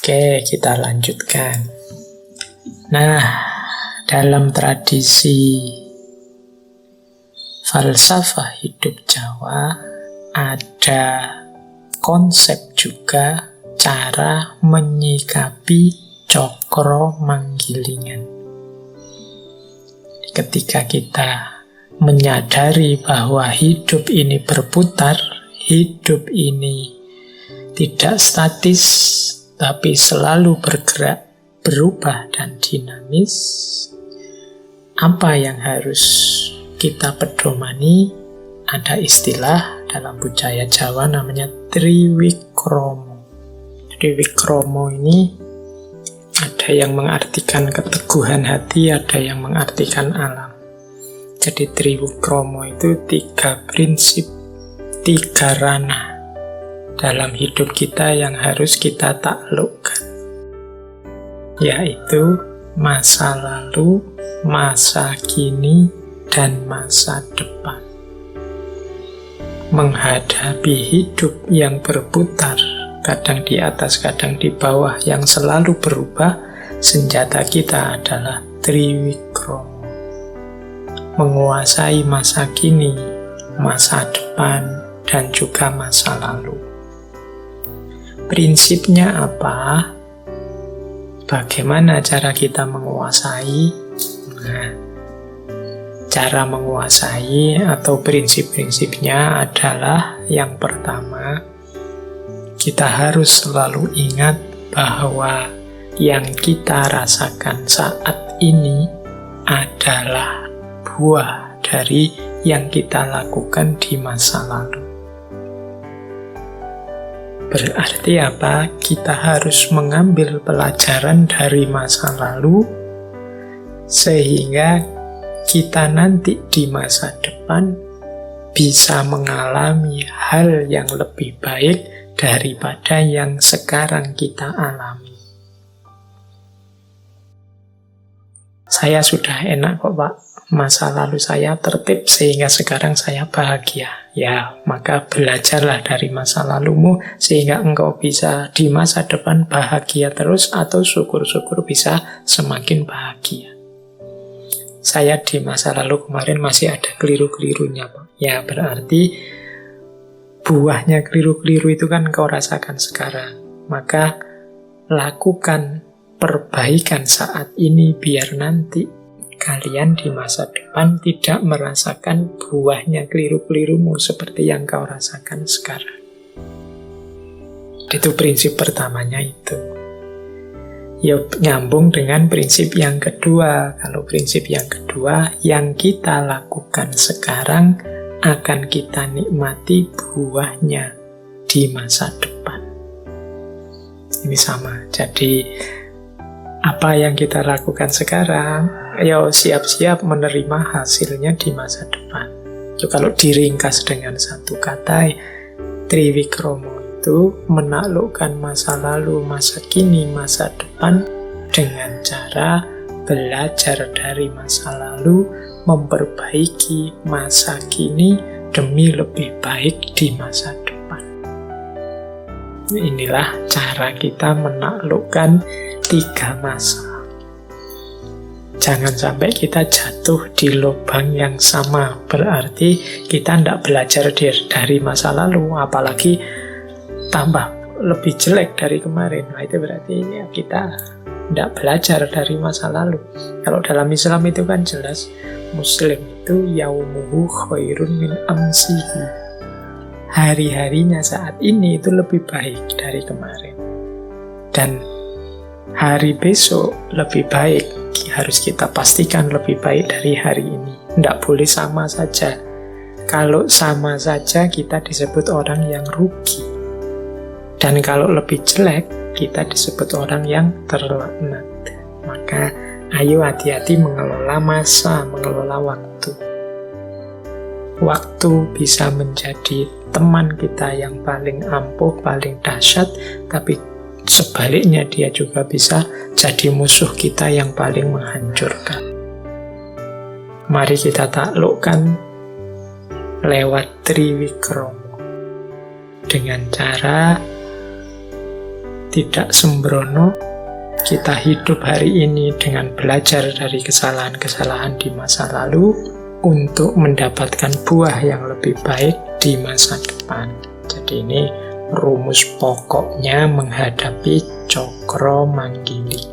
Oke, kita lanjutkan. Nah, dalam tradisi falsafah hidup Jawa ada konsep juga cara menyikapi cokro manggilingan. Ketika kita menyadari bahwa hidup ini berputar, hidup ini tidak statis, tapi selalu bergerak, berubah, dan dinamis. Apa yang harus kita pedomani? Ada istilah dalam budaya Jawa namanya Triwikromo. Triwikromo ini ada yang mengartikan keteguhan hati, ada yang mengartikan alam. Jadi Triwikromo itu 3 prinsip, 3 ranah dalam hidup kita yang harus kita taklukkan, yaitu masa lalu, masa kini, dan masa depan. Menghadapi hidup yang berputar, kadang di atas, kadang di bawah, yang selalu berubah, senjata kita adalah Triwikromo. Menguasai masa kini, masa depan, dan juga masa lalu. Prinsipnya apa? Bagaimana cara kita menguasai? Nah, cara menguasai atau prinsip-prinsipnya adalah yang pertama, kita harus selalu ingat bahwa yang kita rasakan saat ini adalah buah dari yang kita lakukan di masa lalu. Berarti apa? Kita harus mengambil pelajaran dari masa lalu sehingga kita nanti di masa depan bisa mengalami hal yang lebih baik daripada yang sekarang kita alami. Saya sudah enak kok, Pak. Masa lalu saya tertib sehingga sekarang saya bahagia. Ya, maka belajarlah dari masa lalumu sehingga engkau bisa di masa depan bahagia terus atau syukur-syukur bisa semakin bahagia. Saya di masa lalu kemarin masih ada keliru-kelirunya, Pak. Ya, berarti buahnya keliru-keliru itu kan engkau rasakan sekarang. Maka lakukan perbaikan saat ini biar nanti kalian di masa depan tidak merasakan buahnya keliru-kelirumu seperti yang kau rasakan sekarang. Itu prinsip pertamanya itu. Ya, nyambung dengan prinsip yang kedua. Kalau prinsip yang kedua, yang kita lakukan sekarang akan kita nikmati buahnya di masa depan. Ini sama. Jadi, apa yang kita lakukan sekarang, ya siap-siap menerima hasilnya di masa depan. So, kalau diringkas dengan satu kata, Triwikromo itu menaklukkan masa lalu, masa kini, masa depan dengan cara belajar dari masa lalu, memperbaiki masa kini demi lebih baik di masa depan. Inilah cara kita menaklukkan 3 masa. Jangan sampai kita jatuh di lubang yang sama. Berarti kita tidak belajar dari masa lalu, apalagi tambah lebih jelek dari kemarin. Nah, itu berarti ya kita tidak belajar dari masa lalu. Kalau dalam Islam itu kan jelas, Muslim itu yaumuhu khairun min amsihi. Hari-harinya saat ini itu lebih baik dari kemarin. Dan hari besok lebih baik, harus kita pastikan lebih baik dari hari ini. Tidak boleh sama saja. Kalau sama saja kita disebut orang yang rugi. Dan kalau lebih jelek, kita disebut orang yang terlaknat. Maka ayo hati-hati mengelola masa, mengelola waktu. Waktu bisa menjadi teman kita yang paling ampuh, paling dahsyat, tapi sebaliknya dia juga bisa jadi musuh kita yang paling menghancurkan. Mari kita taklukkan lewat Triwikromo dengan cara tidak sembrono. Kita hidup hari ini dengan belajar dari kesalahan-kesalahan di masa lalu untuk mendapatkan buah yang lebih baik di masa depan. Jadi ini rumus pokoknya menghadapi Cokro Manggili.